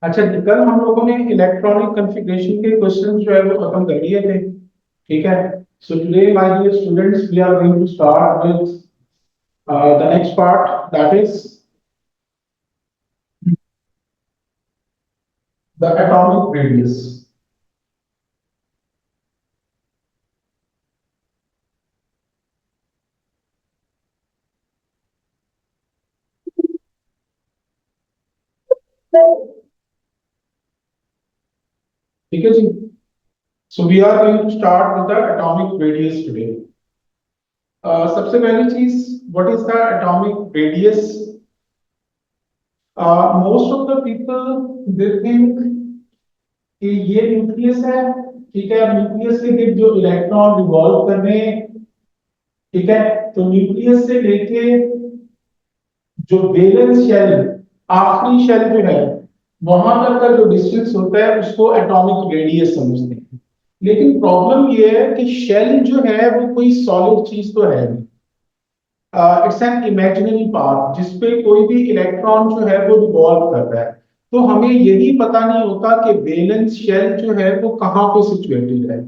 अच्छा जी, कल हम लोगों ने इलेक्ट्रॉनिक कॉन्फ़िगरेशन के क्वेश्चन जो है वो खत्म कर लिए थे। ठीक है। So today my dear students we are going to start with the next part, that is the atomic radius. ठीक है जी। So we are going to start with the atomic radius today. सबसे पहली चीज, what is the atomic radius? Most of the people they think कि ये nucleus है। ठीक है, न्यूक्लियस के गिर्द जो इलेक्ट्रॉन रिवॉल्व कर रहे हैं। ठीक है। तो न्यूक्लियस से लेके जो वैलेंस शेल, आखिरी शेल जो है, वहां तक का जो डिस्टेंस होता है उसको एटॉमिक रेडियस समझते हैं। लेकिन प्रॉब्लम ये है कि शेल जो है वो कोई सॉलिड चीज तो है नहीं। इट्स एन इमेजिनरी पार्ट जिसपे कोई भी इलेक्ट्रॉन जो है वो रिवॉल्व कर रहा है। तो हमें यही पता नहीं होता कि वैलेंस शेल जो है वो कहाँ पे सिचुएटेड है।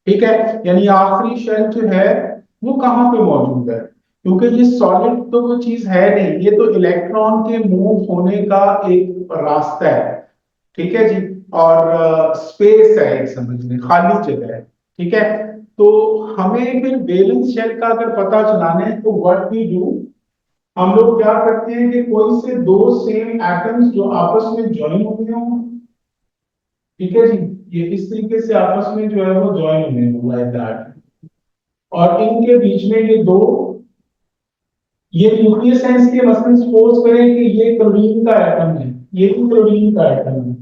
ठीक है। यानी आखिरी शेल जो है वो कहाँ पे मौजूद है, क्योंकि ये सॉलिड तो वो चीज है नहीं, ये तो इलेक्ट्रॉन के मूव होने का एक रास्ता है। ठीक है जी। और स्पेस है, एक समझ लें खाली जगह है। ठीक है। तो हमें फिर वैलेंस शेल का अगर पता चलाना है तो व्हाट वी डू, हम लोग क्या करते हैं कि कोई से दो सेम एटम्स जो आपस में ज्वाइन हुए हों। ठीक है जी। ये इस तरीके से आपस में जो है वो ज्वाइन हुए हों लाइक दैट, और इनके बीच में ये दो, ये न्यूक्लियस है इसके, मसलन सपोज करें कि ये क्लोरीन का एटम है, ये भी क्लोरीन का एटम है,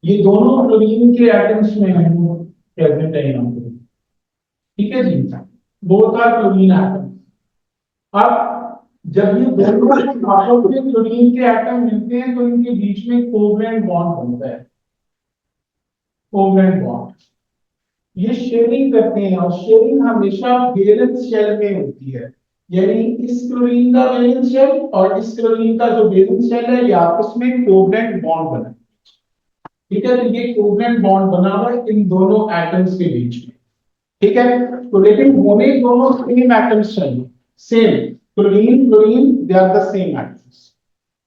ये दोनों क्लोरीन के एटम्स में हैं प्रेजेंट है यहाँ पे। ठीक है जी। Both are chlorine atom. अब जब ये दोनों आपस में क्लोरीन के एटम मिलते हैं तो इनके बीच में कोवलेंट बॉन्ड बनता है। कोवलेंट बॉन्ड, ये शेयरिंग करते हैं, और शेयरिंग हमेशा वैलेंस शेल में होती है। यानी इस क्लोरीन का वैलेंस शेल और इस क्लोरीन का जो वैलेंस शेल है, ये आपस में कोवलेंट बॉन्ड बना है। ठीक है। तो ये कोवलेंट बॉन्ड बना हुआ है इन दोनों एटम्स के बीच में। ठीक है। तो लेकिन होने दोनों सेम एटम्स चाहिए, same. Chlorine chlorine they are the same atoms.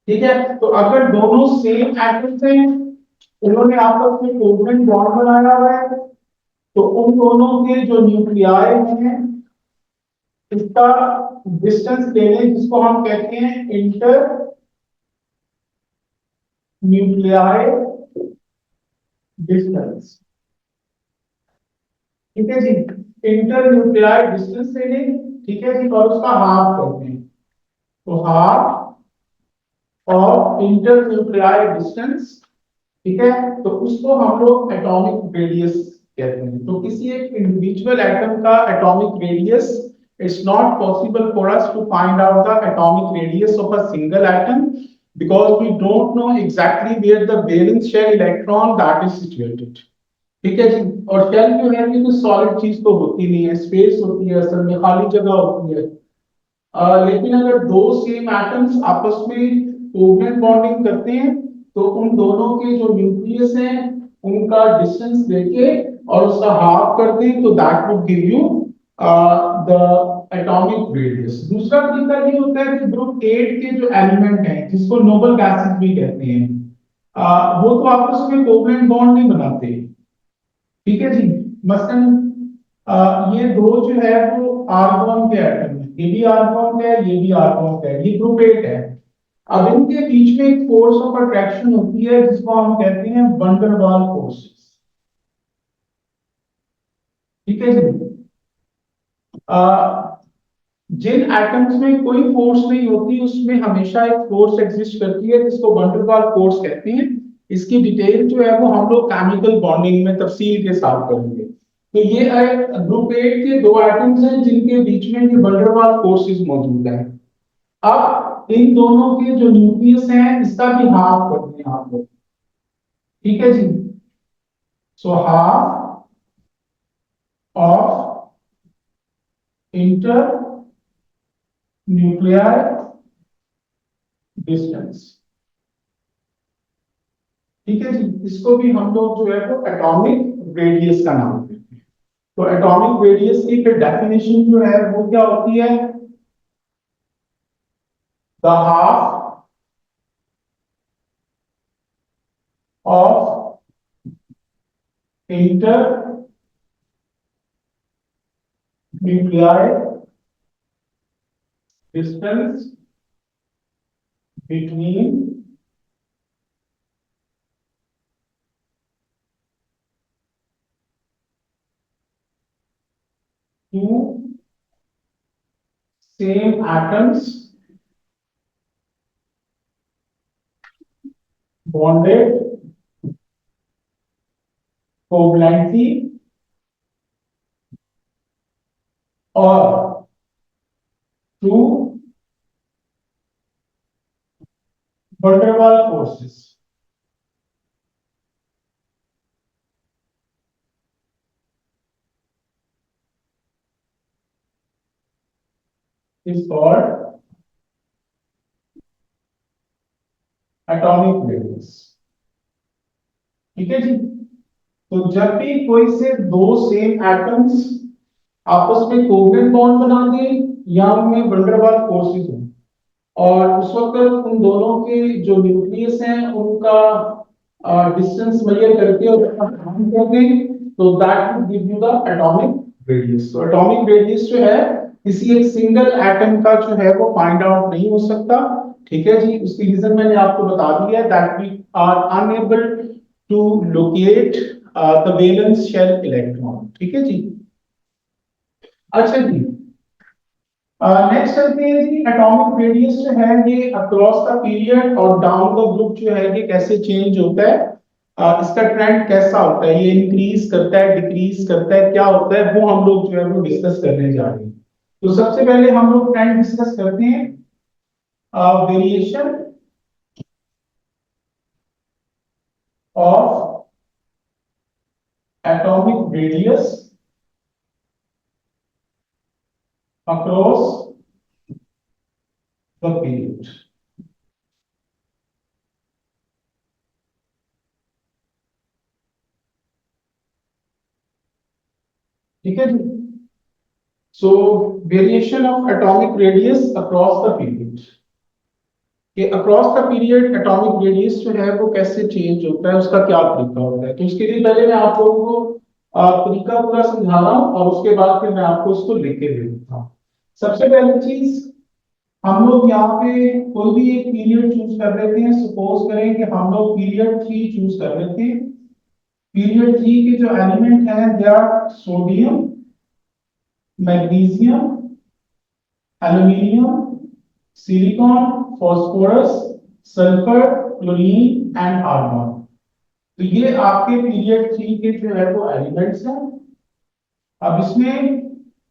ठीक है। तो अगर दोनों सेम एटम्स हैं, उन्होंने आपस में कोवलेंट बॉन्ड बनाया हुआ है, तो उन दोनों के जो न्यूक्लियाई हैं, इसका डिस्टेंस ले लें जिसको हम कहते हैं इंटर न्यूक्लियाई डिस्टेंस। ठीक है जी। इंटर न्यूक्लियाई डिस्टेंस ले लें। ठीक है जी। और उसका हाफ करते हैं, तो half of inter nuclei distance. ठीक है। तो उसको हम लोग एटॉमिक रेडियस कहते हैं। तो किसी एक इंडिविजुअल एटम का atomic radius, it's not possible for us to find out the atomic radius of a single atom because we don't know exactly where the valence shell electron that is situated. ठीक है जी। और shell जो है ये तो solid चीज तो होती नहीं है, स्पेस होती है, असल में खाली जगह होती है। लेकिन अगर दो सेम एटम्स आपस में कोवलेंट बॉन्डिंग करते हैं, तो उन दोनों के जो न्यूक्लियस हैं उनका डिस्टेंस लेके और उसका हाफ कर दें, तो that would give you the atomic radius. दूसरा तरीका ये होता है कि ग्रुप 8 के जो एलिमेंट हैं जिसको नोबल गैसेस भी कहते हैं, वो तो आपस में कोवलेंट बॉन्ड नहीं बनाते। ठीक है जी। मसलन ये दो जो है वो आर्गन के एटम है, ये भी आर्गन है, ये भी आर्गन है, ये ग्रुप 8 है। अब इनके बीच में एक फोर्स ऑफ अट्रैक्शन होती है जिसको हम कहते हैं वंडरवाल फोर्सेस। ठीक है जी। अ, जिन एटम्स में कोई फोर्स नहीं होती उसमें हमेशा एक फोर्स एग्जिस्ट करती है जिसको वंडरवाल फोर्स कहते हैं। इसकी डिटेल जो है वो हम लोग केमिकल बॉन्डिंग में तफसील के साथ करेंगे। तो ये ग्रुप 8 के दो एटम्स हैं जिनके बीच में ये वंडरवाल फोर्सेस मौजूद है। अब इन दोनों के जो न्यूक्लियस हैं इसका भी हाफ करते हैं आप लोग। ठीक है जी। So half of inter nuclear distance. ठीक है जी, इसको भी हम लोग जो है वो एटॉमिक रेडियस का नाम देते हैं। तो एटॉमिक रेडियस की फिर डेफिनेशन जो है वो क्या होती है, the half of inter nuclear distance between two same atoms bonded covalently or through van der Waals forces is called atomic radius। ठीक है जी, तो जब भी कोई से दो सेम एटम्स आपस में कोवेलेंट बॉन्ड बना दें या उनमें van der Waals फोर्सेस हो और उस वक्त उन दोनों के जो न्यूक्लियस हैं उनका डिस्टेंस मेजर करके और उसका काउंट कर दें, तो that will give you the atomic radius. तो एटॉमिक रेडियस जो है किसी एक सिंगल एटम का जो है वो फाइंड आउट नहीं हो सकता। ठीक है जी, उसकी रीजन मैंने आपको बता दिया, that we are unable to locate the valence shell electron. ठीक है जी, अच्छा जी, नेक्स्ट चलते हैं जी, एटॉमिक रेडियस जो है ये अक्रॉस द पीरियड और डाउन द ग्रुप जो है ये कैसे चेंज होता है, इसका ट्रेंड कैसा होता है, ये इंक्रीज करता है डिक्रीज करता है, क्या होता है, वो हम लोग जो है वो डिस्कस करने जा रहे हैं। तो सबसे पहले हम लोग ट्रेंड डिस्कस करते हैं, variation of atomic radius across the period. ठीक है जी, so variation of atomic radius across the period, कि across the period atomic radius जो है वो कैसे चेंज होता है, उसका क्या तरीका होता है। तो इसके लिए पहले मैं आप लोगों को तरीका पूरा समझा रहा हूँ और उसके बाद फिर मैं आपको उसको लिख के दे देता हूँ। सबसे पहली चीज, हम लोग यहाँ पे कोई भी एक पीरियड चूज कर लेते हैं। सपोज करें कि हम लोग पीरियड 3 चूज कर लेते हैं। पीरियड 3 के जो एलिमेंट हैं they are sodium, magnesium, aluminium, silicon, phosphorus, sulphur, chlorine and argon. तो ये आपके पीरियड 3 के जो है वो एलिमेंट्स हैं। अब इसमें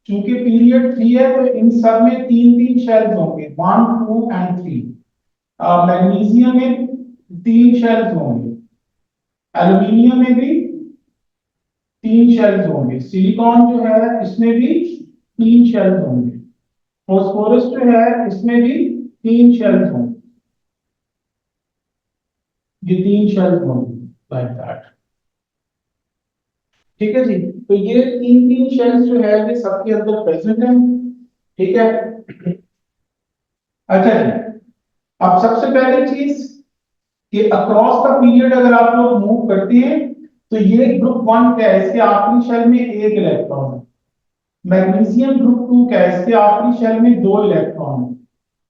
चूंकि पीरियड 3 है तो इन सब में तीन तीन शेल्स होंगे, 1 2 एंड 3। मैग्नीशियम में तीन शेल्स होंगे, एल्यूमिनियम में भी तीन शेल्स होंगे, सिलिकॉन जो है इसमें भी तीन शेल्स होंगे, फास्फोरस जो है इसमें भी तीन शेल्स होंगे, ये तीन शेल्स होंगे लाइक दैट। ठीक है जी, तो ये तीन तीन शेल्स जो है ये सबके अंदर प्रेजेंट है। ठीक है, अच्छा जी, अब सबसे पहली चीज कि अक्रॉस द पीरियड अगर आप लोग मूव करते हैं तो ये ग्रुप 1 क्या है, इसके आखिरी शेल में एक इलेक्ट्रॉन है। मैग्नीशियम ग्रुप 2 क्या है, इसके आखिरी शेल में दो इलेक्ट्रॉन है।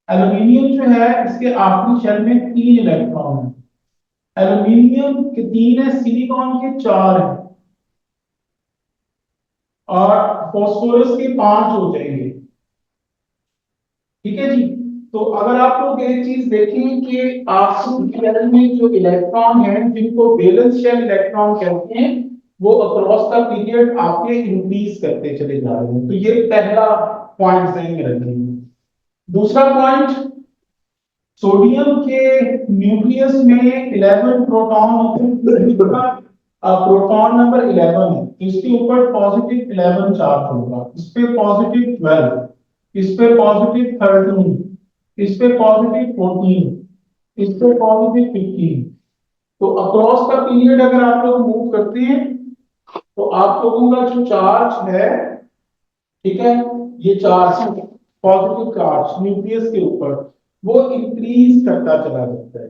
एल्यूमिनियम जो है इसके आखिरी शेल में तीन इलेक्ट्रॉन है। एल्यूमिनियम के तीन है, सिलिकॉन के चार है और फास्फोरस के पांच हो जाएंगे। ठीक है जी, तो अगर आप लोग एक चीज देखें कि आखिरी शेल में जो इलेक्ट्रॉन है जिनको वैलेंस शेल इलेक्ट्रॉन कहते हैं, वो अक्रॉस द पीरियड आपके इंक्रीज करते चले जा रहे हैं। तो ये पहला पॉइंट ध्यान में रखेंगे। दूसरा पॉइंट, सोडियम के न्यूक्लियस में 11 प्रोटॉन होते हैं, प्रोटॉन नंबर 11 है, इसके ऊपर पॉजिटिव 11 चार्ज होगा, इस पे पॉजिटिव 12, इस पे पॉजिटिव 13, इस पे पॉजिटिव 14, इस पे पॉजिटिव 15। तो अक्रॉस का पीरियड अगर आप लोग मूव करते हैं तो आप लोगों का जो चार्ज है, ठीक है, ये चार्ज पॉजिटिव चार्ज न्यूक्लियस के ऊपर वो इंक्रीज करता चला जाता है।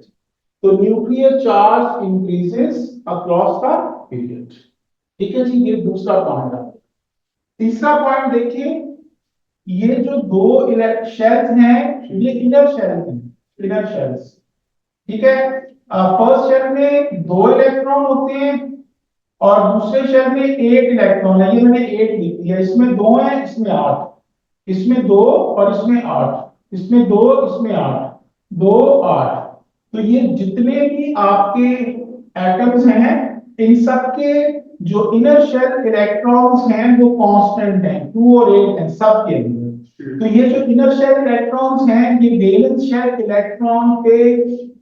तो nuclear charge increases across the period. ठीक है जी, ये दूसरा पॉइंट है। तीसरा पॉइंट देखिए, ये जो दो शेल्स हैं ये इनर शेल हैं, इनर शेल्स। ठीक है, फर्स्ट शेल में दो इलेक्ट्रॉन होते हैं और दूसरे शेल में 8 इलेक्ट्रॉन है। ये मैंने 8 लिख दिया, इसमें दो है, इसमें 8, इसमें दो और इसमें 8, इसमें दो, इसमें 8, दो 8। तो ये जितने भी आपके एटम्स हैं इन सब के जो इनर शेल इलेक्ट्रॉन्स हैं वो कांस्टेंट हैं, 2 और 8 हैं सब के अंदर। तो ये जो इनर शेल इलेक्ट्रॉन्स हैं ये वैलेंस शेल इलेक्ट्रॉन पे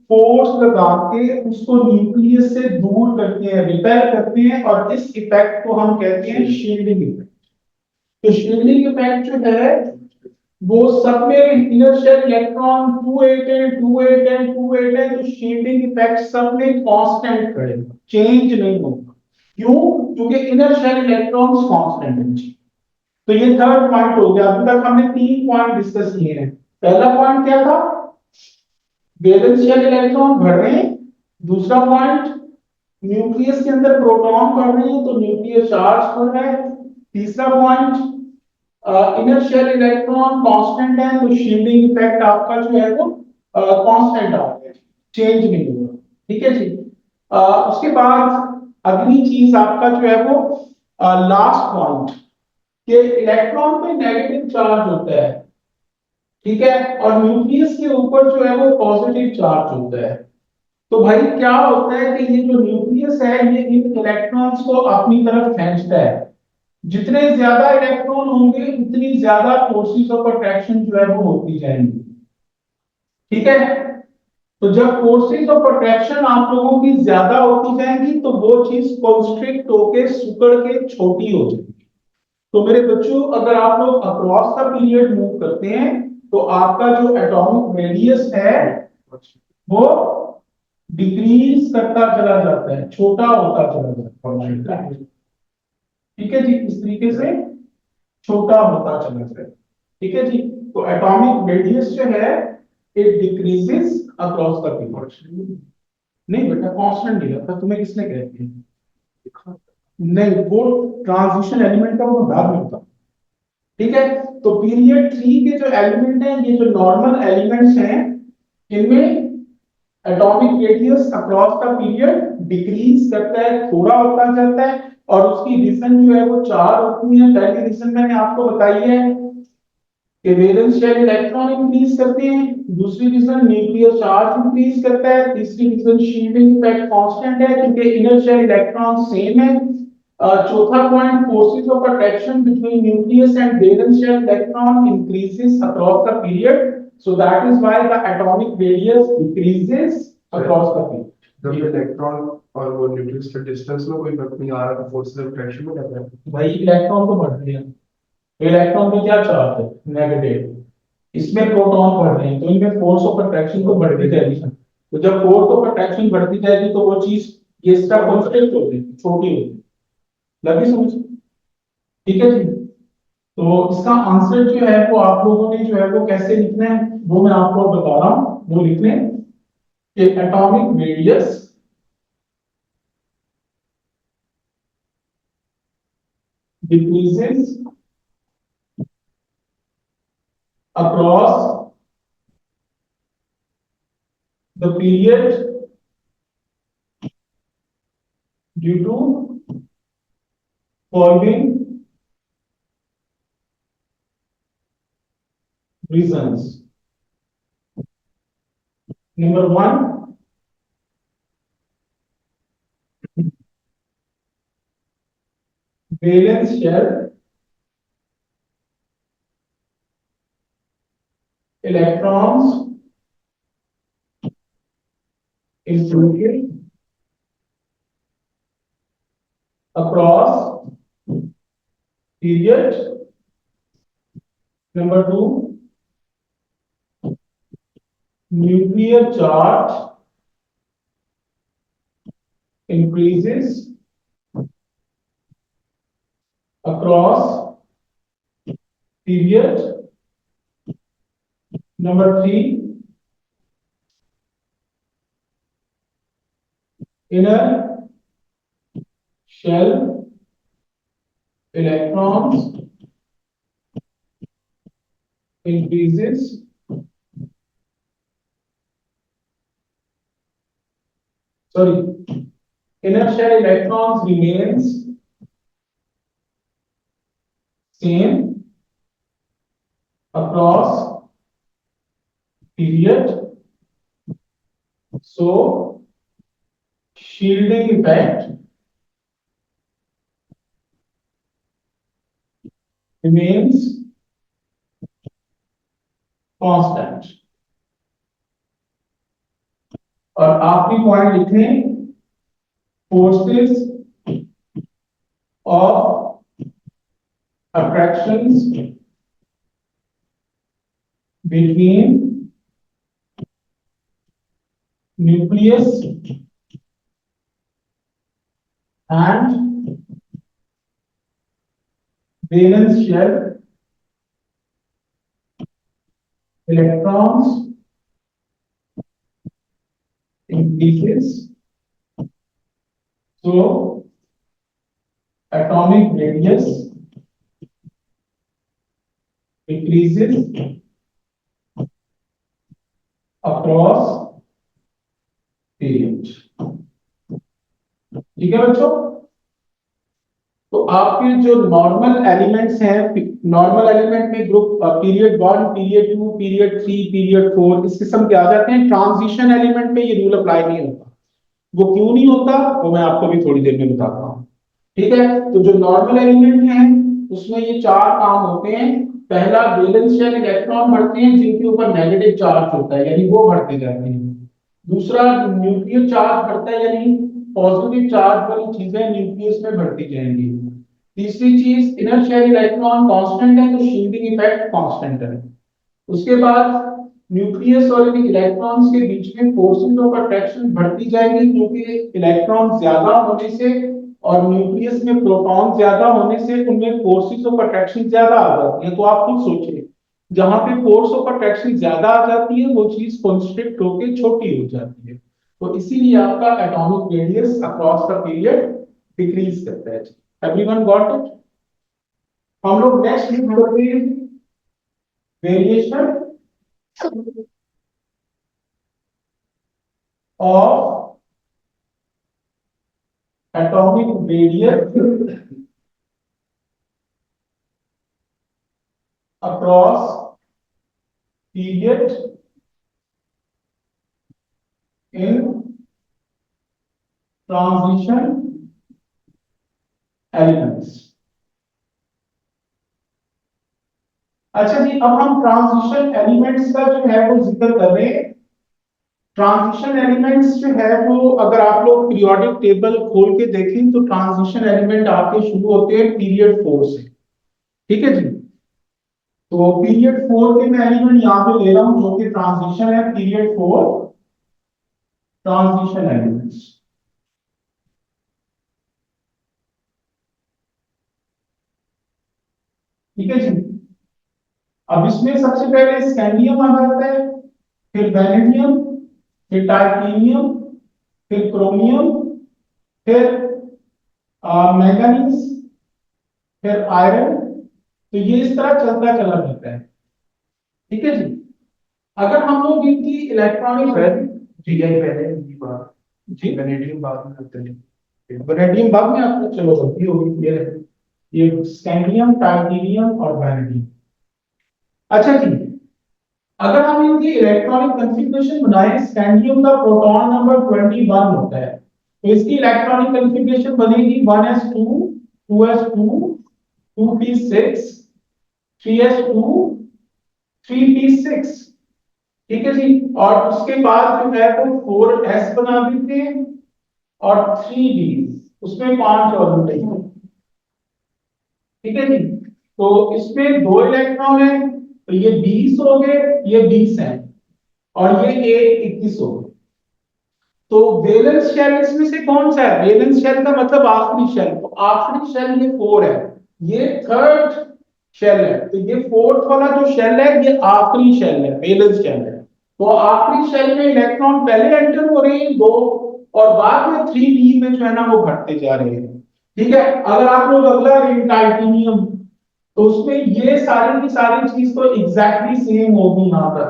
फोर्स लगा के उसको न्यूक्लियस से दूर करते हैं, रिपेल करते हैं, और इस इफेक्ट को हम कहते हैं शील्डिंग इफेक्ट। तो शील्डिंग इफेक्ट जो है वो सब में इनर शेल इलेक्ट्रॉन 2 8 है, 2 8 है, 2 8 है, तो शील्डिंग इफेक्ट सब में कांस्टेंट रहेगा, चेंज नहीं होगा। क्यों? क्योंकि इनर शेल इलेक्ट्रॉन्स कांस्टेंट है। तो ये थर्ड पॉइंट हो गया। अभी तक हमने 3 पॉइंट डिस्कस किए हैं। पहला पॉइंट क्या था? वैलेंस शेल इलेक्ट्रॉन बढ़ रहे हैं। दूसरा पॉइंट, न्यूक्लियस के अंदर प्रोटॉन बढ़ रहे हैं तो न्यूक्लियर चार्ज बढ़ रहा है। तीसरा point, inner shell electron constant है तो शील्डिंग इफेक्ट आपका जो है वो कांस्टेंट आ गया, चेंज नहीं होगा। ठीक है जी। उसके बाद अगली चीज आपका जो है वो लास्ट पॉइंट, कि इलेक्ट्रॉन पे नेगेटिव चार्ज होता है, ठीक है, और न्यूक्लियस के ऊपर जो है वो पॉजिटिव चार्ज होता है। तो भाई क्या होता है कि ये जो न्यूक्लियस है ये इन इलेक्ट्रॉन्स को अपनी तरफ खींचता है। जितने ज्यादा इलेक्ट्रॉन होंगे उतनी ज्यादा फोर्सेस ऑफ अट्रैक्शन जो है वो होती जाएंगी। ठीक है, तो जब फोर्सेस ऑफ अट्रैक्शन आप लोगों की ज्यादा होती जाएंगी तो वो चीज कंस्ट्रिक्ट होके सिकुड़ के छोटी हो जाएगी। तो मेरे बच्चों, अगर आप लोग अक्रॉस द पीरियड मूव करते हैं तो आपका जो एटॉमिक रेडियस है वो डिक्रीज करता चला जाता है, छोटा होता चला जाता है। ठीक है जी, इस तरीके से छोटा होता चला जाए। ठीक है जी, तो एटॉमिक रेडियस जो है it decreases across the period. नहीं बेटा, कांस्टेंट नहीं रहता, तुम्हें किसने कह दिया? नहीं, वो ट्रांजिशन एलिमेंट का वो बाद में होता। ठीक है, तो पीरियड 3 के जो एलिमेंट हैं ये जो नॉर्मल एलिमेंट्स हैं इनमें atomic radius across the period decrease करता है, थोड़ा होता जाता है, और उसकी रीजन जो है वो 4 होती है। पहली रीजन मैंने आपको बताई है कि वैलेंस शेल इलेक्ट्रॉन इंक्रीज करते हैं, दूसरी रीजन न्यूक्लियर चार्ज इंक्रीज करता है, तीसरी रीजन शील्डिंग इफेक्ट कांस्टेंट है क्योंकि इनर शेल इलेक्ट्रॉन सेम है, चौथा point, forces of attraction between nucleus and valence shell electron increases across the period, so that is why the atomic radius decreases across the period. जब electron और वो nucleus के distance में कोई फर्क नहीं आ रहा तो फोर्स ऑफ अट्रैक्शन में क्या है? भाई इलेक्ट्रॉन तो बढ़ रहे हैं, इलेक्ट्रॉन में क्या चार्ज है? नेगेटिव। इसमें प्रोटॉन बढ़ रहे हैं तो इनमें फोर्स ऑफ अट्रैक्शन तो बढ़ती जाएगी। तो जब फोर्स ऑफ अट्रैक्शन बढ़ती जाएगी तो वो चीज ये इसका कांस्टेंट होगी, छोटी होगी। लगी समझ? ठीक है जी। तो इसका आंसर जो है वो आप लोगों ने जो है वो कैसे लिखना है वो मैं आपको बता रहा हूं। वो लिखने कि atomic radius decreases across the period due to following reasons. Number one, valence shell electrons included across period. Number two, nuclear charge increases across period. Number 3, inner shell electrons increases inner shell electrons remains same across period. So shielding effect remains constant. और आखिरी point लिखें, forces of attractions between nucleus and valence shell electrons increases. So atomic radius increases across period. ठीक है बच्चों? तो आपके जो normal elements हैं, नॉर्मल एलिमेंट में group period 1, period 2, period 3, period 4 इस किस्म के आ जाते हैं। ट्रांजिशन एलिमेंट में ये रूल अप्लाई नहीं होता। वो क्यों नहीं होता वो मैं आपको भी थोड़ी देर में बताता हूँ। ठीक है, तो जो नॉर्मल एलिमेंट है उसमें ये 4 काम होते हैं। पहला, वैलेंस शेल इलेक्ट्रॉन बढ़ते हैं जिनके ऊपर नेगेटिव चार्ज होता है, यानी वो बढ़ते जाते हैं। दूसरा, न्यूक्लियर चार्ज बढ़ता है, यानी पॉजिटिव चार्ज वाली चीजें न्यूक्लियस में बढ़ती जाएंगी। तीसरी चीज, इनर शेल इलेक्ट्रॉन कांस्टेंट है तो शील्डिंग इफेक्ट कांस्टेंट है। उसके बाद न्यूक्लियस और इलेक्ट्रॉन्स के बीच में फोर्सेस ऑफ अट्रैक्शन बढ़ती जाएगी, क्योंकि इलेक्ट्रॉन ज्यादा होने से और न्यूक्लियस में प्रोटॉन ज्यादा होने से उनमें फोर्सेस ऑफ अट्रैक्शन ज्यादा आ जाती है। तो आप खुद सोचिए, जहां पे फोर्स ऑफ अट्रैक्शन ज्यादा आ जाती है वो चीज कंस्ट्रिक्ट होकर छोटी हो जाती है। तो इसीलिए आपका atomic radius across the period decrease करता है। Everyone got it? हम लोग नेक्स्ट यूज करते हैं variation of atomic radius across period in transition elements। अच्छा जी, अब हम ट्रांजिशन एलिमेंट्स का जो है वो जिक्र कर रहे हैं। ट्रांजिशन एलिमेंट्स जो है वो, अगर आप लोग पीरियोडिक टेबल खोल के देखें तो ट्रांजिशन एलिमेंट आपके शुरू होते हैं पीरियड 4 से। ठीक है जी, तो पीरियड 4 के मैं एलिमेंट यहां पे ले रहा हूं जो कि ट्रांजिशन है, पीरियड 4 ट्रांजिशन एलिमेंट्स। ठीक है जी, अब इसमें सबसे पहले स्कैंडियम आ जाता है, फिर वैनेडियम, फिर टाइटेनियम, फिर क्रोमियम, फिर मैंगनीज, फिर आयरन। तो ये इस तरह चलता चला जाता है। ठीक है जी, अगर हम लोग इनकी इलेक्ट्रॉनिक ठीक है, पहले ये बात जी, वैनेडियम बाद में करते हैं। वैनेडियम बाद में आपको, चलो गलती होगी, ये स्कैंडियम, टाइटेनियम और वैनेडियम। अच्छा जी, अगर हम इनकी इलेक्ट्रॉनिक कॉन्फ़िगरेशन बनाएं, स्कैंडियम का प्रोटॉन नंबर 21 होता है, तो इसकी इलेक्ट्रॉनिक कॉन्फ़िगरेशन बनेगी 1s2 2s2 2p6 3s2 3p6। ठीक है जी, और उसके बाद जो है वो 4s बना देते हैं और 3d, उसमें 5 और मिलेंगे। ठीक है जी, तो इसमें 2 इलेक्ट्रॉन है, तो ये 20 हो गए, ये 20 है, और ये 21 हो गए। तो वैलेंस शेल इसमें से कौन सा है? वैलेंस शेल का मतलब आखिरी शेल, तो आखिरी शेल ये 4 है, ये थर्ड शेल है, तो ये फोर्थ वाला जो शेल है ये आखिरी शेल है, वैलेंस शेल है। तो आखिरी शेल में इलेक्ट्रॉन पहले एंटर हो रहे हैं 2, और बाद में 3d में जो है ना वो बढ़ते जा रहे हैं। ठीक है, अगर आप लोग अगला टाइटेनियम, तो उसमें ये सारी की सारी चीज तो एग्जैक्टली सेम होगी। यहाँ पर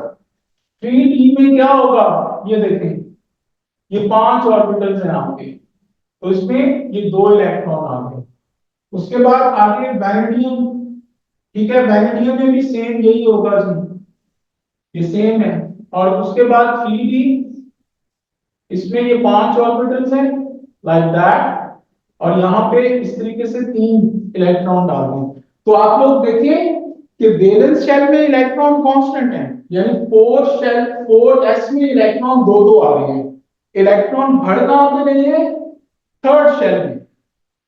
3d में क्या होगा, ये देखें, ये 5 ऑर्बिटल्स हैं आपके, तो इसमें ये 2 इलेक्ट्रॉन आ गए। उसके बाद आगे वैनेडियम, ठीक है, वैनेडियम में भी सेम यही होगा जी, ये सेम है। और उसके बाद 3d, इसमें ये 5 ऑर्बिटल्स हैं, लाइक दैट, और यहाँ पे इस तरीके से 3 इलेक्ट्रॉन डाल दें। तो आप लोग देखें कि वैलेंस शेल में इलेक्ट्रॉन कांस्टेंट है, यानी 4s में इलेक्ट्रॉन दो दो आ रहे हैं। इलेक्ट्रॉन बढ़ कहां पे रहे हैं? थर्ड शेल में।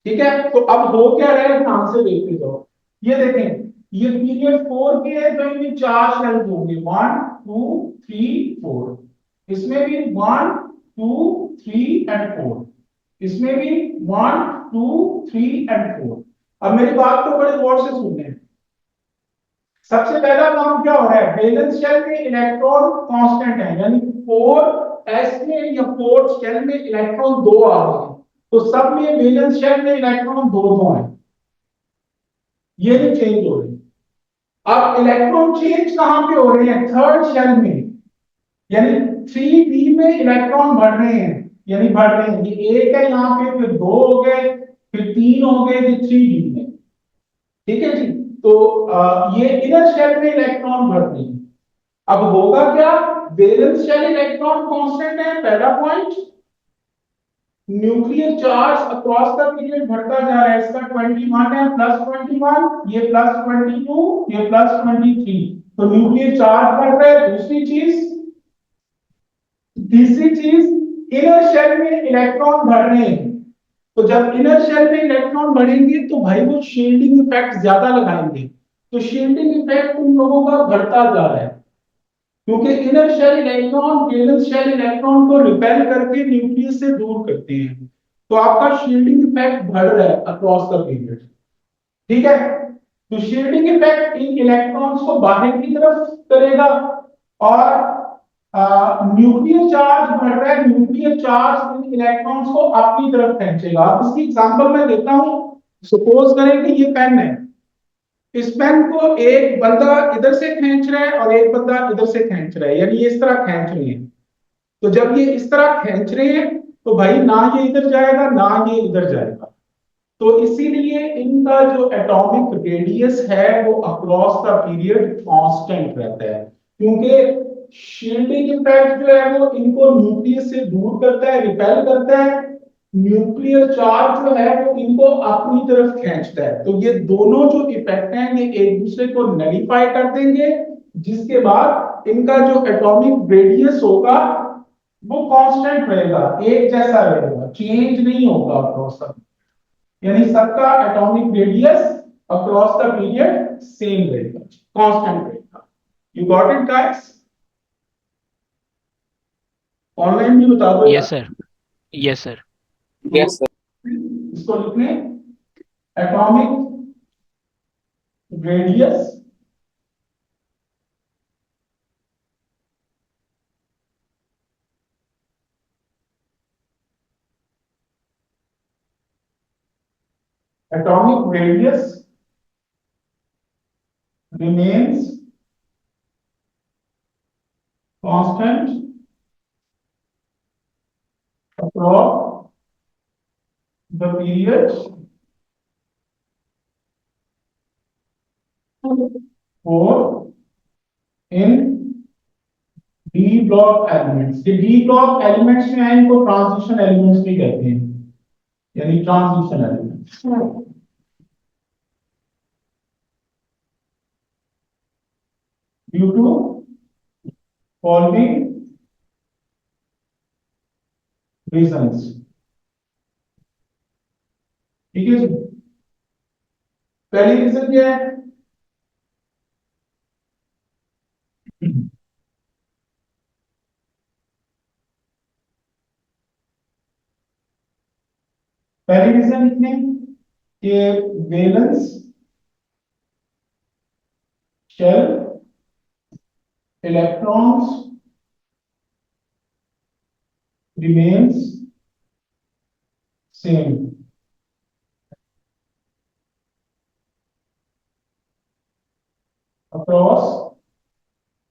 ठीक है, तो अब हो क्या रहा है ध्यान से देखते जाओ। ये देखें, ये पीरियड 4 के है, तो इनमें 4 शेल होंगे, 1 2 3 4। इसमें भी 1 2 3 एंड 4। इसमें भी 1 2 3 एंड 4। अब मेरी बात को बड़े गौर से सुनने। सबसे पहला काम क्या हो रहा है, वैलेंस शेल में इलेक्ट्रॉन कांस्टेंट है, यानी 4s में या फोर्थ शेल में इलेक्ट्रॉन 2 आ रहे हैं, तो सब में वैलेंस शेल में इलेक्ट्रॉन 2 2 है, ये नहीं चेंज हो रहे। अब इलेक्ट्रॉन चेंज कहां पे हो रहे हैं? थर्ड शेल में, यानी 3d में इलेक्ट्रॉन बढ़ रहे हैं, यानी बढ़ रहे हैं, ये एक है यहाँ पे, फिर 2 हो गए, फिर 3 हो गए, ये 3d में। ठीक है जी, तो ये इनर शेल में इलेक्ट्रॉन बढ़ रहे हैं। अब होगा क्या, वैलेंस शेल इलेक्ट्रॉन कांस्टेंट है, पहला point. Nuclear charge across the period बढ़ता जा रहा है, इसका 21 है, +21, ये +22, ये +23, तो न्यूक्लियर चार्ज बढ़ रहा है। दूसरी चीज, तीसरी चीज, इनर शेल में इलेक्ट्रॉन बढ़ रहे हैं, तो जब इनर शेल में इलेक्ट्रॉन बढ़ेंगे तो भाई वो शील्डिंग इफेक्ट ज्यादा लगाएंगे, तो शील्डिंग इफेक्ट उन लोगों का बढ़ता जा रहा है, क्योंकि inner shell electron valence shell electron को रिपेल करके न्यूक्लियस से दूर करते हैं, तो आपका शील्डिंग इफेक्ट बढ़ रहा है अक्रॉस द पीरियड। ठीक है, तो शील्डिंग इफेक्ट इन इलेक्ट्रॉन्स को बाहर की तरफ करेगा, और न्यूक्लियर चार्ज बढ़ रहा है, न्यूक्लियर चार्ज इन इलेक्ट्रॉन्स को अपनी तरफ खींचेगा। अब इसकी एग्जांपल मैं देता हूं। सपोज करें कि ये पेन है, इस पेन को एक बंदा इधर से खींच रहा है और एक बंदा इधर से खींच रहा है, यानी ये इस तरह खींच रहे हैं। तो जब ये इस तरह खींच रहे हैं, तो भाई ना ये इधर जाएगा ना ये इधर जाएगा, तो इसीलिए इनका जो एटॉमिक रेडियस है वो अक्रॉस द पीरियड कांस्टेंट रहता है, क्योंकि शील्डिंग इफेक्ट जो है वो इनको न्यूक्लियस से दूर करता है, रिपेल करता है। न्यूक्लियर चार्ज जो है वो इनको अपनी तरफ खींचता है, तो ये दोनों जो इफेक्ट हैं ये एक दूसरे को नलीफाई कर देंगे, जिसके बाद इनका जो एटॉमिक रेडियस होगा वो कांस्टेंट रहेगा, एक जैसा रहेगा, चेंज नहीं होगा अक्रॉस द, यानी सबका atomic radius across the period same रहेगा, कांस्टेंट रहेगा। You got it guys? Online भी बता दो यस यार। Sir. Yes sir. Yes sir. इसको लिखने, atomic radius atomic radius remains constant across the period for in d block elements। ये d block elements में है, इनको ट्रांजिशन एलिमेंट्स भी कहते हैं, यानी transition elements. Due to following reasons. ठीक है जी, पहली रीजन क्या है? पहली रीजन लिखने कि valence shell electrons remains same across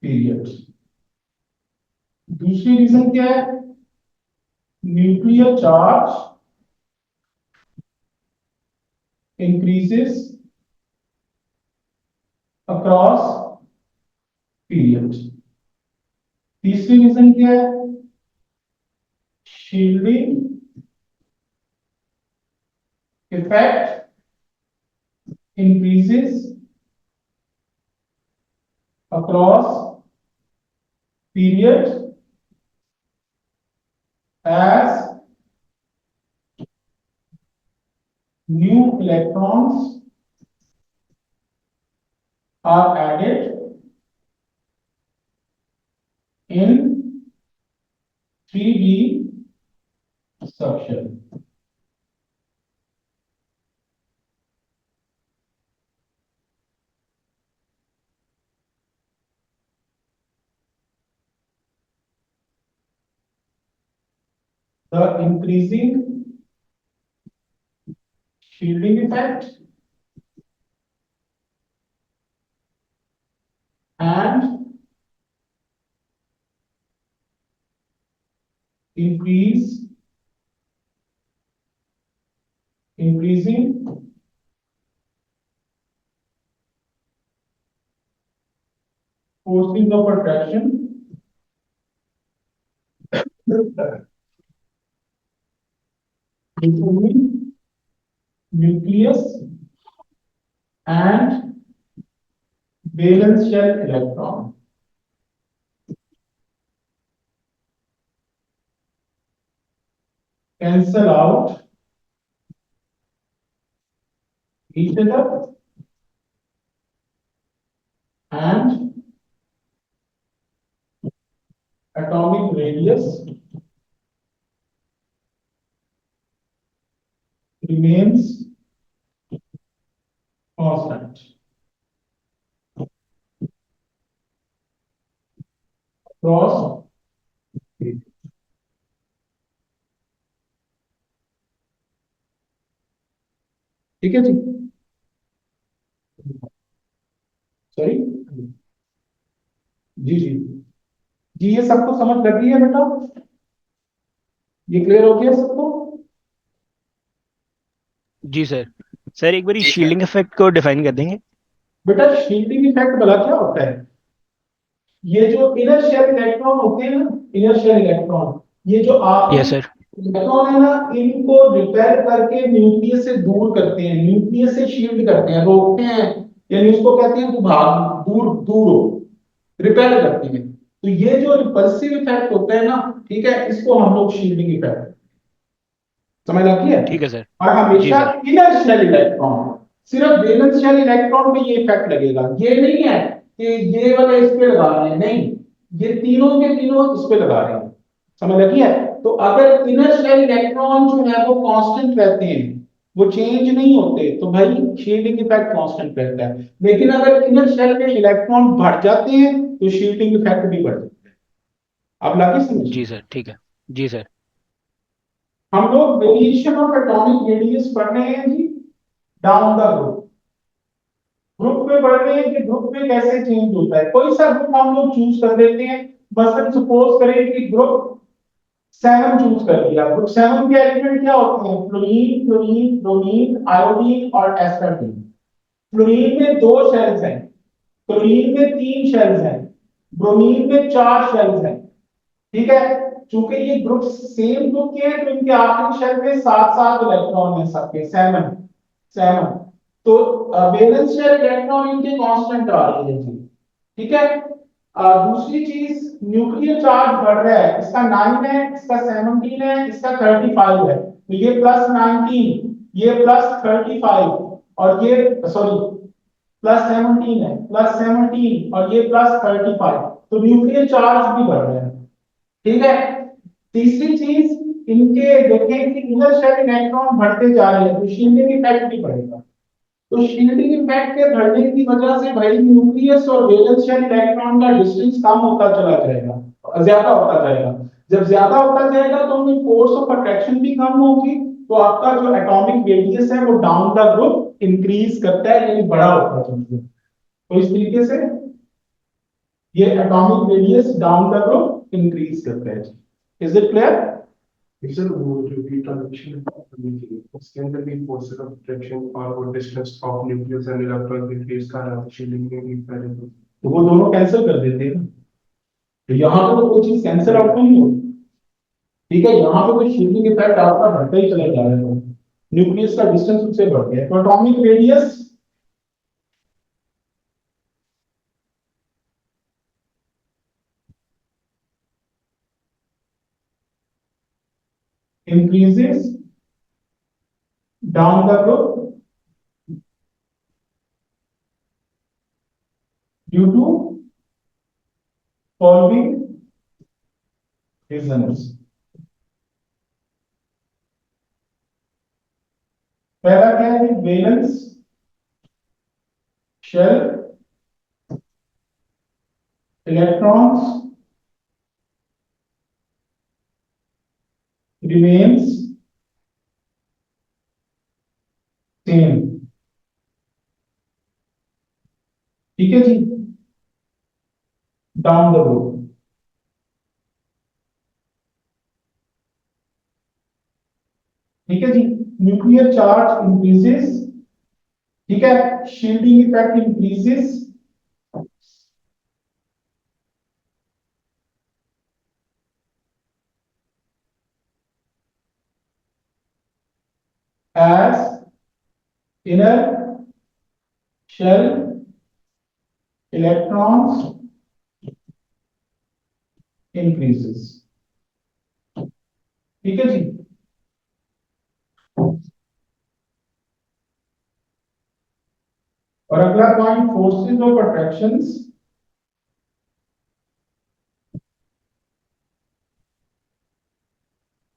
periods. दूसरी रीजन क्या है? Nuclear charge increases across periods. तीसरी रीजन क्या है? Shielding effect increases across periods as new electrons are added in 3D structure. The increasing shielding effect and increasing forcing of attraction between nucleus and valence shell electron cancel out each other and atomic radius remains constant across. ठीक है जी, sorry जी जी जी, ये सबको समझ लग रही है बेटा? ये क्लियर हो गया सबको? जी सर। सर एक बार शील्डिंग इफेक्ट को डिफाइन कर देंगे? बेटा शील्डिंग इफेक्ट भला क्या होता है? ये जो इनर शेल इलेक्ट्रॉन होते हैं ना, इनर शेल इलेक्ट्रॉन, ये जो आप यस सर। इलेक्ट्रॉन है ना, इनको रिपेल करके न्यूक्लियस से दूर करते हैं, न्यूक्लियस से शील्ड करते हैं, रोकते हैं, यानी उसको कहते हैं भाग, दूर दूर हो, रिपेल करते हैं। तो ये जो रिपल्सिव इफेक्ट होता है ना, ठीक है, इसको हम लोग शील्डिंग इफेक्ट, समझ लगी है? ठीक है सर। और जी हमेशा सर। इनर शेल इलेक्ट्रॉन, सिर्फ वैलेंस शेल इलेक्ट्रॉन में ये इफेक्ट लगेगा। ये नहीं है कि ये वाले इस पे लगा रहे हैं, नहीं, ये तीनों के तीनों इस पे लगा रहे हैं, समझ लगी है? तो अगर इनर शेल इलेक्ट्रॉन जो है वो कांस्टेंट रहते हैं, वो चेंज नहीं होते, तो भाई शील्डिंग इफेक्ट कांस्टेंट रहता है। लेकिन अगर इनर शेल में इलेक्ट्रॉन बढ़ जाते हैं तो शील्डिंग इफेक्ट भी बढ़ जाता है। अब लगी समझ? जी सर ठीक है। जी सर। हम लोग वेरिएशन ऑफ एटॉमिक रेडियस पढ़ रहे हैं जी, डाउन द ग्रुप, ग्रुप में पढ़ रहे हैं कि ग्रुप में कैसे चेंज होता है। कोई सा ग्रुप हम लोग चूज कर देते हैं, मसलन सपोज करें कि ग्रुप 7 चूज कर लिया। ग्रुप 7 के एलिमेंट क्या होते हैं? फ्लोरीन, क्लोरीन, ब्रोमीन, आयोडीन और एस्पार्टिन। फ्लोरीन में 2 शेल्स हैं, क्लोरीन में 3 शेल्स हैं, ब्रोमीन में 4 शेल्स हैं, ठीक है? चूंकि ये ग्रुप सेम ग्रुप के हैं तो इनके आखिरी शेल में 7-7 इलेक्ट्रॉन हैं, सबके 7 7। तो वैलेंस शेल इलेक्ट्रॉन इनके कांस्टेंट आ रहे हैं जी, ठीक है? दूसरी चीज, न्यूक्लियर चार्ज बढ़ रहा है, इसका 9 है, इसका 17 है, इसका 35 है, तो ये +19, ये +35 और ये सॉरी +17 है, +17 और ये +35, तो न्यूक्लियर चार्ज भी बढ़ रहा है, ठीक है? तीसरी चीज, इनके देखें कि इनर शेल इलेक्ट्रॉन बढ़ते जा रहे हैं तो शील्डिंग इफेक्ट भी बढ़ेगा। तो शील्डिंग इफेक्ट के बढ़ने की वजह से भाई न्यूक्लियस और वैलेंस शेल इलेक्ट्रॉन का डिस्टेंस कम होता चला जाएगा, ज्यादा होता जाएगा। जब ज्यादा होता जाएगा तो उनमें फोर्स ऑफ अट्रैक्शन भी कम होगी, तो आपका जो एटॉमिक रेडियस है वो डाउन द ग्रुप इंक्रीज करता है, यानी बड़ा होता चलता है। तो इस तरीके से ये atomic radius down the group increase करता है। Is it clear? सर वो जो भी ट्रांजिशन करने के लिए उसके अंदर भी फोर्सेस ऑफ अट्रैक्शन और वो distance of nucleus and electron के फेस का शील्डिंग के भी पहले तो तो वो दोनों कैंसिल कर देते हैं ना, तो यहाँ पे तो कोई चीज कैंसिल आउट नहीं होगी। ठीक है, यहाँ पे कोई शील्डिंग इफेक्ट आपका बढ़ता ही चला जा रहा है, न्यूक्लियस का डिस्टेंस उससे बढ़ गया, तो atomic radius increases down the group due to following reasons. पहला क्या है? Valence shell electrons remains same। ठीक है जी, डाउन द ग्रुप। ठीक है जी, न्यूक्लियर चार्ज इंक्रीजेस, ठीक है, shielding effect increases, as inner shell electrons increases। ठीक है जी, और अगला point forces of attractions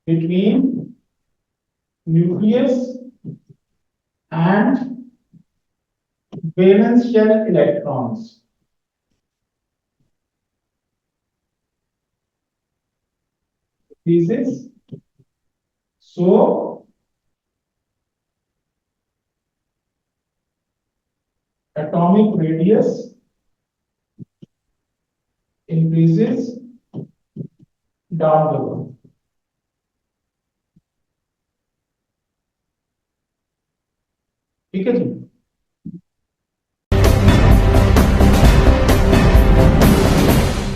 between nucleus and valence shell electrons increases, so atomic radius increases down the road। ठीक है जी।